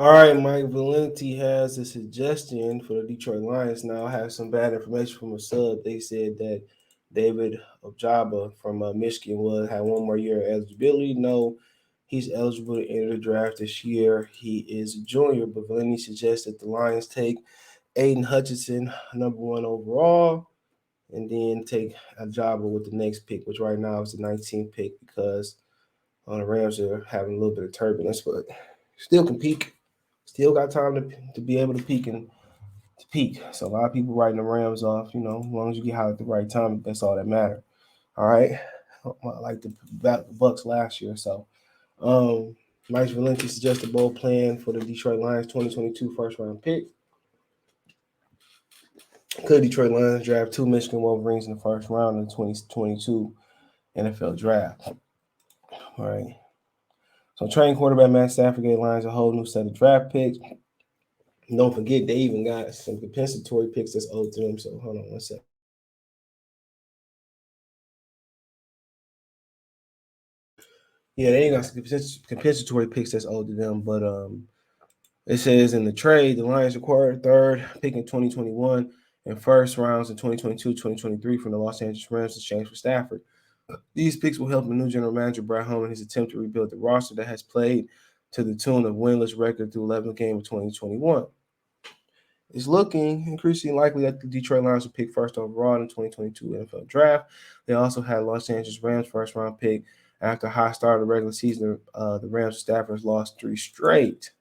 All right, Mike Valenti has a suggestion for the Detroit Lions. Now, I have some bad information from a sub. They said that David Ojabow from Michigan would have one more year of eligibility. No, he's eligible to enter the draft this year. He is a junior, but Valenti suggests that the Lions take Aidan Hutchinson, number one overall, and then take Ojabow with the next pick, which right now is the 19th pick because the Rams are having a little bit of turbulence, but still can peak. Still got time to be able to peak and to peak. So a lot of people writing the Rams off. As long as you get hot at the right time, that's all that matters. All right, like the Bucks last year. So, Mike Valenti suggested a bold plan for the Detroit Lions 2022 first round pick. Could Detroit Lions draft two Michigan Wolverines in the first round of the 2022 NFL draft? All right. So, training quarterback Matt Stafford gave Lions a whole new set of draft picks. And don't forget, they even got some compensatory picks that's owed to them. So, hold on one second. Yeah, they ain't got some compensatory picks that's owed to them. But it says in the trade, the Lions acquired third pick in 2021 and first rounds in 2022, 2023 from the Los Angeles Rams in exchange for Stafford. These picks will help the new general manager, Brad Holman, in his attempt to rebuild the roster that has played to the tune of winless record through 11 games of 2021. It's looking increasingly likely that the Detroit Lions will pick first overall in the 2022 NFL Draft. They also had Los Angeles Rams first round pick. After a high start of the regular season, the Rams staffers lost three straight.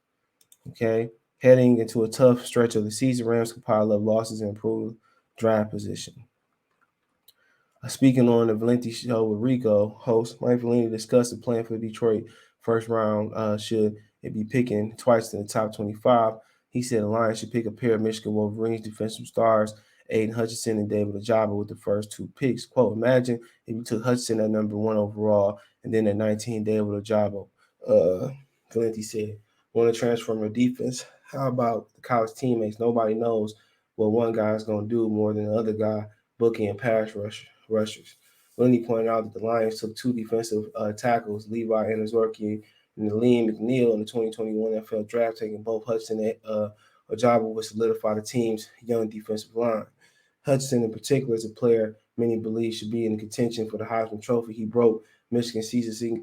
Okay, heading into a tough stretch of the season, Rams could pile up losses and improve draft position. Speaking on the Valenti show with Rico, host Mike Valenti discussed the plan for the Detroit first round. Should it be picking twice in the top 25? He said the Lions should pick a pair of Michigan Wolverines defensive stars, Aidan Hutchinson and David Ojabow, with the first two picks. Quote, imagine if you took Hutchinson at number one overall and then at 19, David Ojabow. Valenti said, want to transform your defense? How about the college teammates? Nobody knows what one guy is going to do more than the other guy, booking and pass rushers. Lenny pointed out that the Lions took two defensive tackles, Levi Anazorki and Liam McNeil, in the 2021 NFL Draft, taking both Hudson and Ojabow would solidify the team's young defensive line. Hudson, in particular, is a player many believe should be in contention for the Heisman Trophy. He broke Michigan's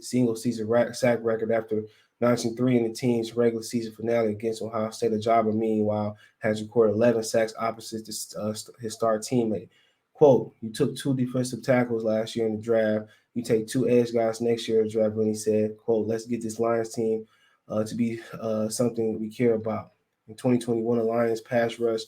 single-season sack record after notching three in the team's regular season finale against Ohio State. Ojabow, meanwhile, has recorded 11 sacks opposite his star teammate. Quote, you took two defensive tackles last year in the draft. You take two edge guys next year in the draft, when he said, quote, let's get this Lions team to be something we care about. In 2021, the Lions pass rush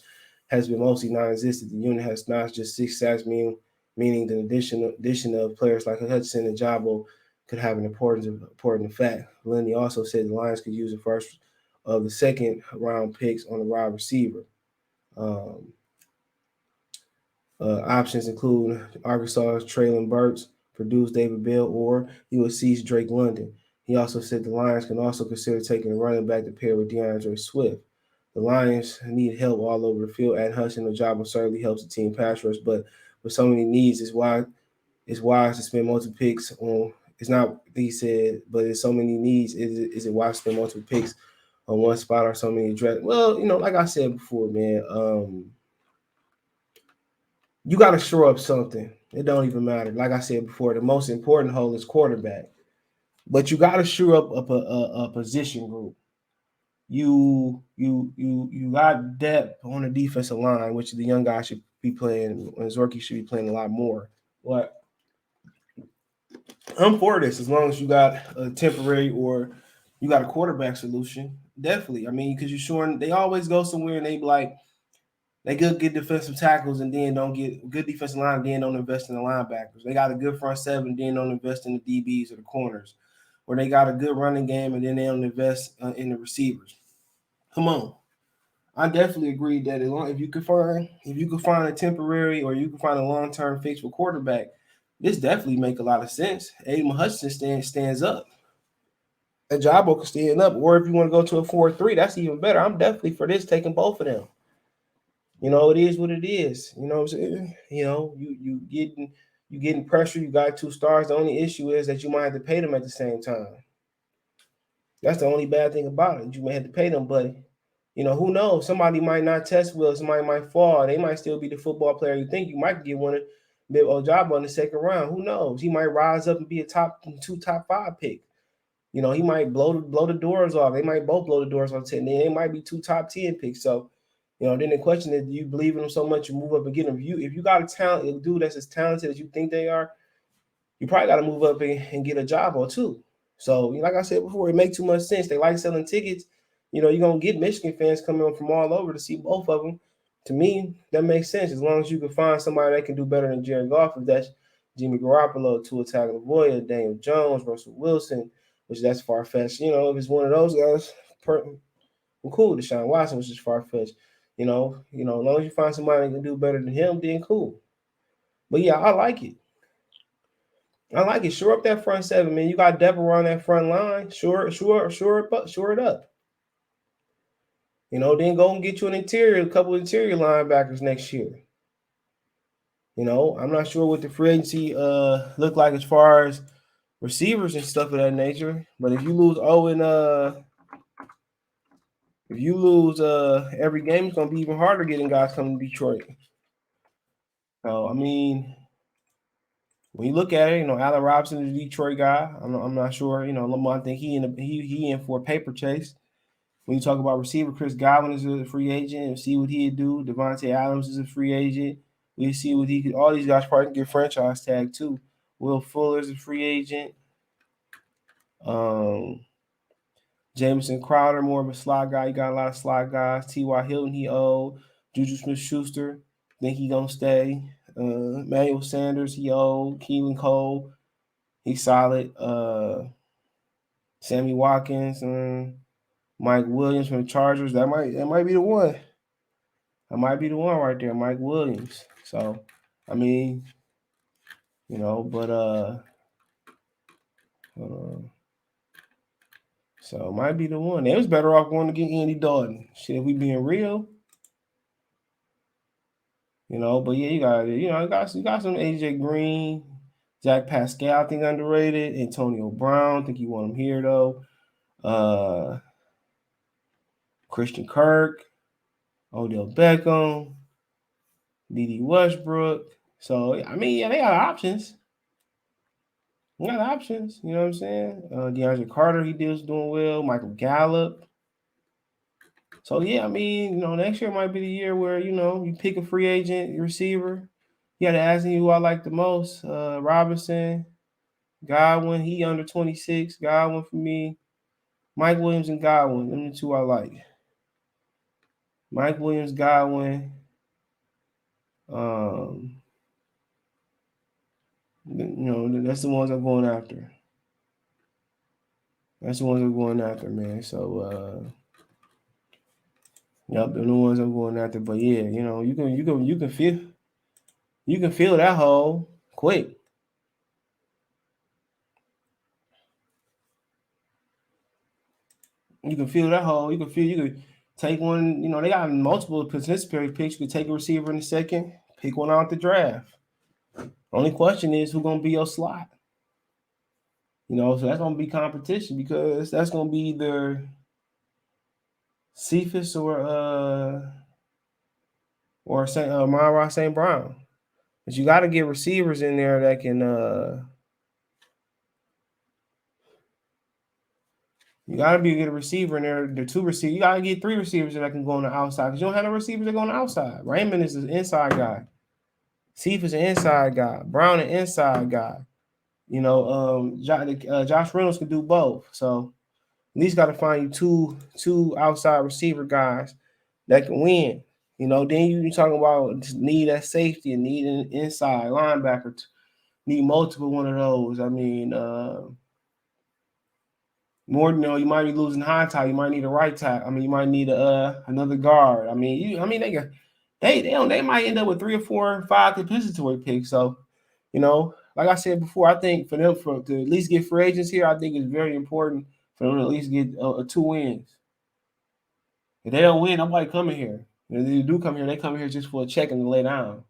has been mostly non-existent. The unit has not just six sacks, meaning the addition of players like Hutchinson and Jabo could have an important effect. Lenny also said the Lions could use the first of the second round picks on a wide receiver. Um, Options include Arkansas' Traylon Burks, Purdue's David Bell, or USC's Drake London. He also said the Lions can also consider taking a running back to pair with DeAndre Swift. The Lions need help all over the field. At Hudson, the job certainly helps the team pass rush, but with so many needs, it's wise to spend multiple picks on. It's not, he said, but it's so many needs. Is it wise to spend multiple picks on one spot or so many draft? Well, like I said before, man. You got to shore up something. It don't even matter. Like I said before, the most important hole is quarterback. But you got to shore up a position group. You got depth on the defensive line, which the young guy should be playing, and Zorky should be playing a lot more. But I'm for this as long as you got a temporary or you got a quarterback solution. Definitely. I mean, because you're sure they always go somewhere and they be like, they good get defensive tackles and then don't get good defensive line and then don't invest in the linebackers. They got a good front seven and then don't invest in the DBs or the corners. Or they got a good running game and then they don't invest in the receivers. Come on. I definitely agree that if you could find a temporary or you can find a long-term fix for quarterback, this definitely make a lot of sense. Aidan Hutchinson stands up. Ajabo can stand up. Or if you want to go to a 4-3, that's even better. I'm definitely for this, taking both of them. It is what it is. You know what I'm saying? You getting pressure. You got two stars. The only issue is that you might have to pay them at the same time. That's the only bad thing about it. You may have to pay them, but who knows? Somebody might not test well. Somebody might fall. They might still be the football player you think. You might get one of Big Ojabow in the second round. Who knows? He might rise up and be a top 5 pick. He might blow the doors off. They might both blow the doors off 10. Then they might be 2 top 10 picks. So, then the question is, do you believe in them so much you move up and get them? If you got a dude that's as talented as you think they are, you probably got to move up and get a job or two. So, like I said before, it makes too much sense. They like selling tickets. You're going to get Michigan fans coming from all over to see both of them. To me, that makes sense as long as you can find somebody that can do better than Jared Goff. If that's Jimmy Garoppolo, Tua Tagovailoa, Daniel Jones, Russell Wilson, which that's far-fetched. If it's one of those guys, cool. Deshaun Watson, which is far-fetched. As long as you find somebody that can do better than him, then cool. But yeah, I like it. Shore up that front seven, man. You got Deborah on that front line. Shore it up. Then go and get you a couple of interior linebackers next year. I'm not sure what the free agency look like as far as receivers and stuff of that nature. But if you lose every game, it's gonna be even harder getting guys coming to Detroit. So I mean, when you look at it, Allen Robinson is a Detroit guy. I'm not sure. I think he in for a paper chase. When you talk about receiver, Chris Godwin is a free agent. And see what he'd do. Devontae Adams is a free agent. We see what he could. All these guys probably can get franchise tag too. Will Fuller is a free agent. Jamison Crowder, more of a slot guy. You got a lot of slot guys. T.Y. Hilton, he old. Juju Smith-Schuster, think he gonna stay. Emmanuel Sanders, he old. Keelan Cole, he's solid. Sammy Watkins, Mike Williams from the Chargers. That might be the one. That might be the one right there, Mike Williams. So, I mean, but so it might be the one. They was better off going to get Andy Dalton. Shit, if we being real. But yeah, you got some AJ Green, Zach Pascal, I think underrated. Antonio Brown, I think you want him here though. Christian Kirk, Odell Beckham, D.D. Westbrook. So I mean, yeah, they got options. You know what I'm saying? DeAndre Carter, he was doing well. Michael Gallup. So yeah, I mean, next year might be the year where you pick a free agent receiver. You got to ask me who I like the most. Robinson, Godwin, he under 26. Godwin for me. Mike Williams and Godwin, them the two I like. Mike Williams, Godwin. That's the ones I'm going after. That's the ones I'm going after, man. So, yep, they're the ones I'm going after. But yeah, you can feel that hole quick. You can feel that hole. You can take one. They got multiple participatory picks. You can take a receiver in the second, pick one out the draft. Only question is who's gonna be your slot. So that's gonna be competition because that's gonna be either Cephas or Myra St. Brown. But you got to get receivers in there that can. You got to get a receiver in there. The two receivers. You got to get 3 receivers that can go on the outside because you don't have no receivers that go on the outside. Raymond is an inside guy. Cephas is an inside guy. Brown an inside guy. Josh Reynolds can do both. So at least got to find you two outside receiver guys that can win. Then you talking about need that safety and need an inside linebacker. Need multiple one of those. I mean, more. You might be losing high tie. You might need a right tie. I mean, you might need another guard. I mean, they might end up with 3 or 4 or 5 compensatory picks. So, like I said before, I think for them to at least get free agents here, I think it's very important for them to at least get 2 wins. If they don't win, nobody coming here. If they do come here, they come here just for a check and to lay down.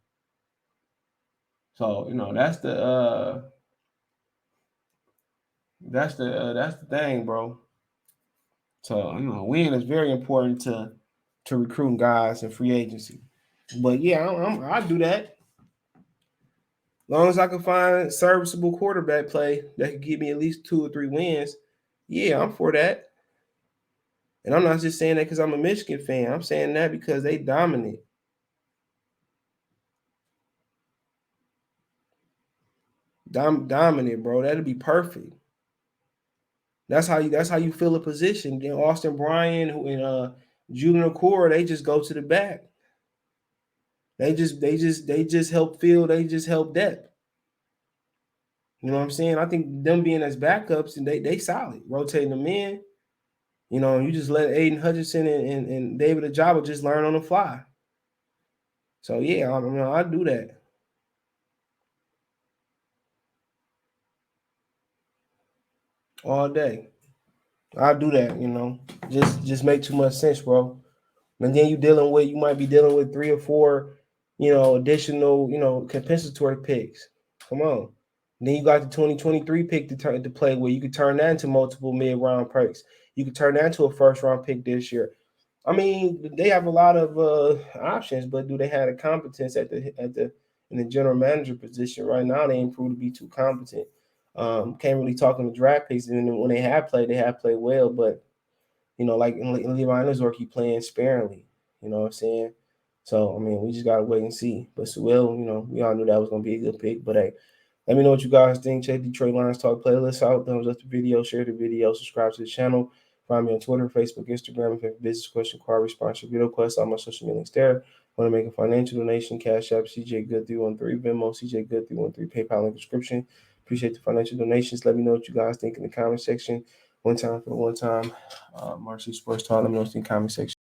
So that's the thing, bro. So win is very important to recruiting guys and free agency. But yeah, I do that. As long as I can find serviceable quarterback play that can give me at least 2 or 3 wins, yeah, I'm for that. And I'm not just saying that because I'm a Michigan fan. I'm saying that because they dominate. Dominant, bro. That'd be perfect. That's how you fill a position. Then Austin Bryan and Julian Core, they just go to the back. They just help fill. They just help depth. You know what I'm saying? I think them being as backups and they solid, rotating them in. You just let Aidan Hutchinson and David Ojabow just learn on the fly. So yeah, I do that all day. I do that. Just make too much sense, bro. And then you might be dealing with 3 or 4, additional, compensatory picks. Come on. And then you got the 2023 pick to play where you could turn that into multiple mid-round picks. You could turn that into a first-round pick this year. I mean, they have a lot of options, but do they have the competence in the general manager position right now? They ain't proved to be too competent. Can't really talk on the draft picks, and when they have played well, but like in Levi Nezor, he playing sparingly. You know what I'm saying? So I mean, we just gotta wait and see. But Sewell, we all knew that was gonna be a good pick. But hey, let me know what you guys think. Check Detroit Lions Talk playlist out. Thumbs up the video, share the video, subscribe to the channel. Find me on Twitter, Facebook, Instagram. If you have a business question, call, response, or video request, all my social media links there. Want to make a financial donation? Cash App, CJ Good 313, Venmo, CJ Good 313, PayPal link description. Appreciate the financial donations. Let me know what you guys think in the comment section. One time for the one time. Marcy Sports Talk. Let me know in the comment section.